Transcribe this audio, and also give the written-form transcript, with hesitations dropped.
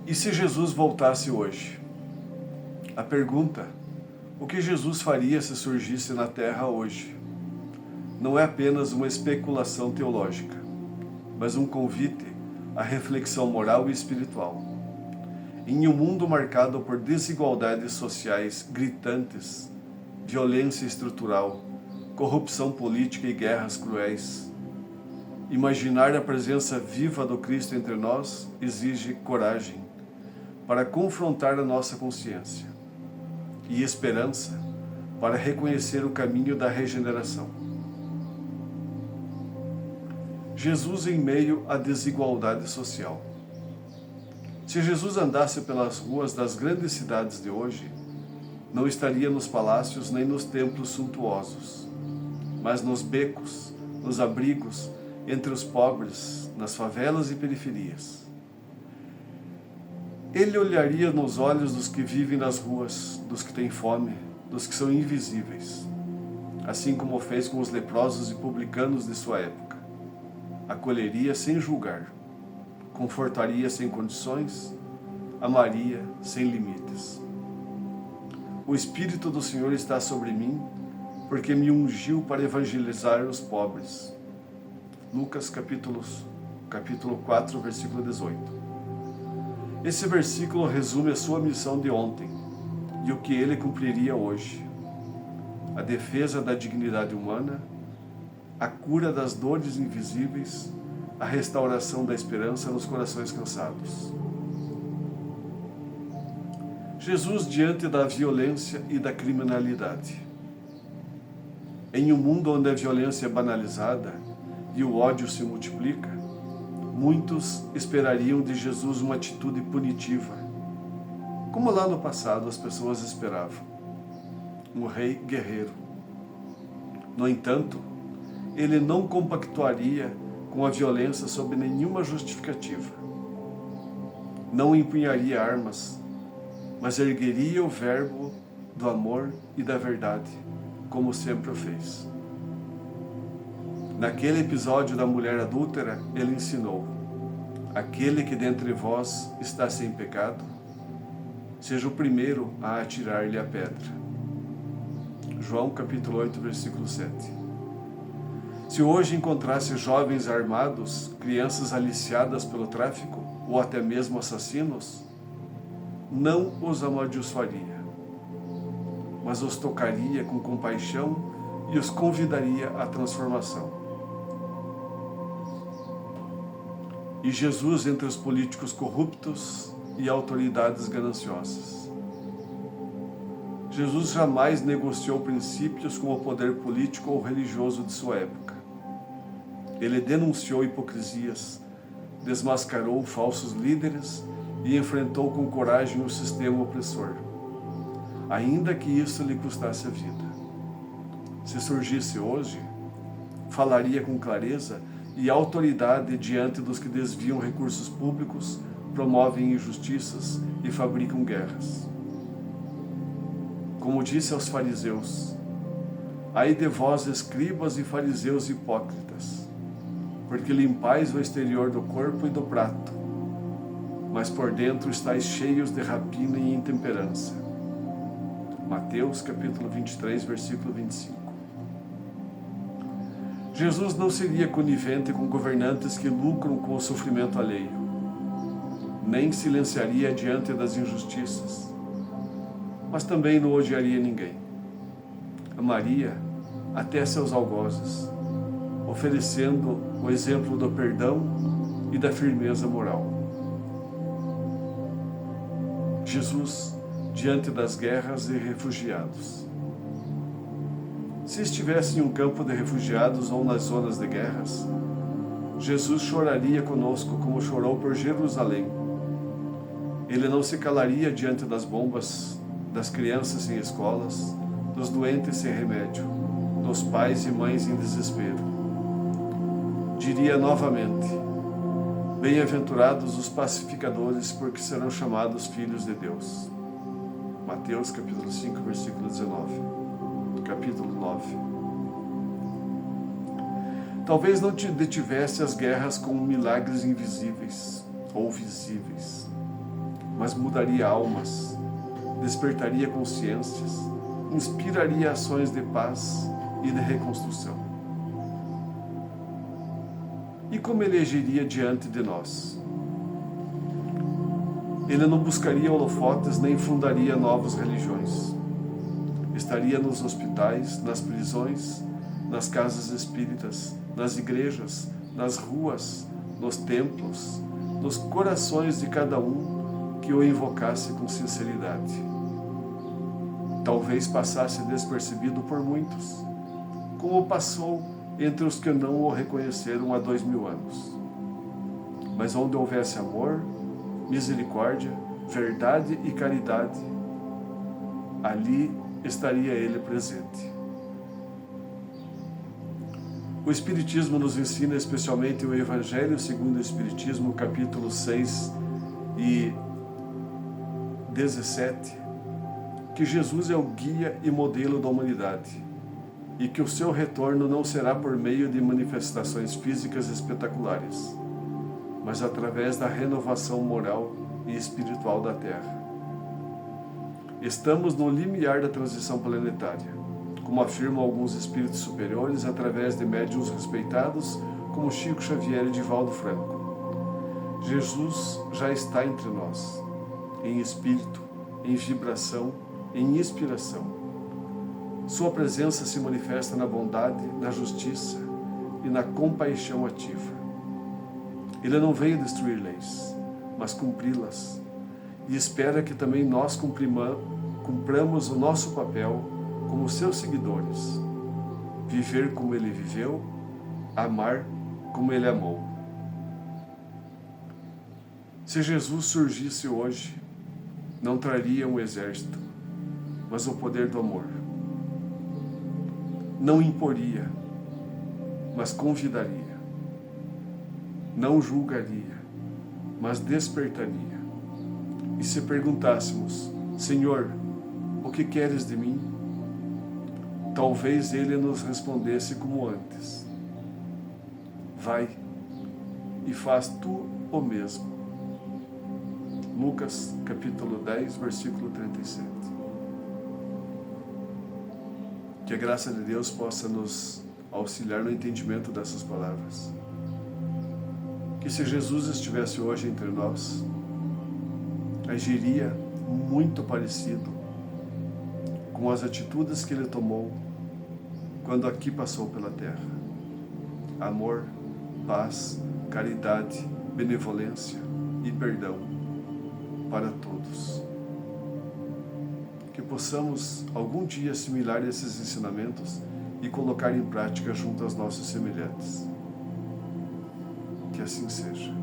E se Jesus voltasse hoje? A pergunta, o que Jesus faria se surgisse na Terra hoje? Não é apenas uma especulação teológica, mas um convite à reflexão moral e espiritual. Em um mundo marcado por desigualdades sociais gritantes, violência estrutural, corrupção política e guerras cruéis, imaginar a presença viva do Cristo entre nós exige coragem para confrontar a nossa consciência e esperança para reconhecer o caminho da regeneração. Jesus em meio à desigualdade social. Se Jesus andasse pelas ruas das grandes cidades de hoje, não estaria nos palácios nem nos templos suntuosos, mas nos becos, nos abrigos, entre os pobres, nas favelas e periferias. Ele olharia nos olhos dos que vivem nas ruas, dos que têm fome, dos que são invisíveis, assim como fez com os leprosos e publicanos de sua época. Acolheria sem julgar, confortaria sem condições, amaria sem limites. O Espírito do Senhor está sobre mim, porque me ungiu para evangelizar os pobres. Lucas capítulo 4, versículo 18. Esse versículo resume a sua missão de ontem e o que ele cumpriria hoje. A defesa da dignidade humana, a cura das dores invisíveis, a restauração da esperança nos corações cansados. Jesus diante da violência e da criminalidade. Em um mundo onde a violência é banalizada e o ódio se multiplica, muitos esperariam de Jesus uma atitude punitiva, como lá no passado as pessoas esperavam, um rei guerreiro. No entanto, ele não compactuaria com a violência sob nenhuma justificativa. Não empunharia armas, mas ergueria o verbo do amor e da verdade, como sempre o fez. Naquele episódio da mulher adúltera, ele ensinou: aquele que dentre vós está sem pecado, seja o primeiro a atirar-lhe a pedra. João capítulo 8, versículo 7. Se hoje encontrasse jovens armados, crianças aliciadas pelo tráfico, ou até mesmo assassinos, não os amaldiçoaria, mas os tocaria com compaixão e os convidaria à transformação. E Jesus entre os políticos corruptos e autoridades gananciosas. Jesus jamais negociou princípios com o poder político ou religioso de sua época. Ele denunciou hipocrisias, desmascarou falsos líderes e enfrentou com coragem o sistema opressor, ainda que isso lhe custasse a vida. Se surgisse hoje, falaria com clareza e autoridade diante dos que desviam recursos públicos, promovem injustiças e fabricam guerras. Como disse aos fariseus: ai de vós, escribas e fariseus hipócritas, porque limpais o exterior do corpo e do prato, mas por dentro estáis cheios de rapina e intemperança. Mateus capítulo 23, versículo 25. Jesus não seria conivente com governantes que lucram com o sofrimento alheio, nem silenciaria diante das injustiças, mas também não odiaria ninguém. Amaria até seus algozes, oferecendo o exemplo do perdão e da firmeza moral. Jesus diante das guerras e refugiados. Se estivesse em um campo de refugiados ou nas zonas de guerras, Jesus choraria conosco como chorou por Jerusalém. Ele não se calaria diante das bombas, das crianças sem escolas, dos doentes sem remédio, dos pais e mães em desespero. Diria novamente: bem-aventurados os pacificadores, porque serão chamados filhos de Deus. Mateus capítulo 5, versículo 19. Capítulo 9. Talvez não te detivesse as guerras com milagres invisíveis ou visíveis, mas mudaria almas, despertaria consciências, inspiraria ações de paz e de reconstrução. E como ele agiria diante de nós? Ele não buscaria holofotes nem fundaria novas religiões. Estaria nos hospitais, nas prisões, nas casas espíritas, nas igrejas, nas ruas, nos templos, nos corações de cada um que o invocasse com sinceridade. Talvez passasse despercebido por muitos, como passou entre os que não o reconheceram há 2000 anos. Mas onde houvesse amor, misericórdia, verdade e caridade, ali estaria ele presente. O Espiritismo nos ensina, especialmente o Evangelho segundo o Espiritismo, capítulo 6 e 17, que Jesus é o guia e modelo da humanidade e que o seu retorno não será por meio de manifestações físicas espetaculares, mas através da renovação moral e espiritual da Terra. Estamos no limiar da transição planetária, como afirmam alguns espíritos superiores através de médiuns respeitados como Chico Xavier e Divaldo Franco. Jesus já está entre nós, em espírito, em vibração, em inspiração. Sua presença se manifesta na bondade, na justiça e na compaixão ativa. Ele não veio destruir leis, mas cumpri-las, e espera que também nós cumpramos o nosso papel como seus seguidores, viver como ele viveu, amar como ele amou. Se Jesus surgisse hoje, não traria um exército, mas o poder do amor. Não imporia, mas convidaria. Não julgaria, mas despertaria. E se perguntássemos, Senhor, o que queres de mim? Talvez ele nos respondesse como antes: vai e faz tu o mesmo. Lucas capítulo 10, versículo 37. Que a graça de Deus possa nos auxiliar no entendimento dessas palavras. Que se Jesus estivesse hoje entre nós, agiria muito parecido com as atitudes que ele tomou quando aqui passou pela terra. Amor, paz, caridade, benevolência e perdão para todos. Que possamos algum dia assimilar esses ensinamentos e colocar em prática junto aos nossos semelhantes. Que assim seja.